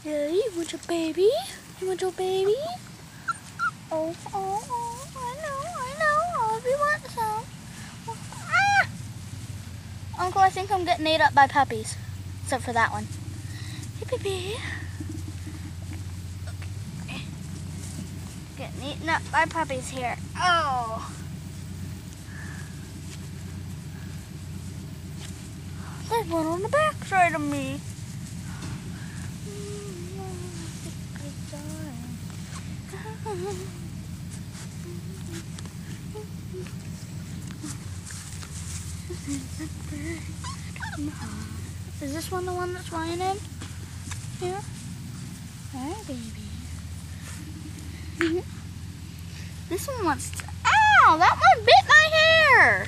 Yeah, you want your baby? You want your baby? Oh, I know. I'll be want some. Ah! Uncle, I think I'm getting ate up by puppies. Except for that one. Hey, baby. Okay. Getting eaten up by puppies here. Oh. There's one on the back side of me. Is this one the one that's flying in? Here? Hi, baby. This one wants to... Ow! That one bit my hair!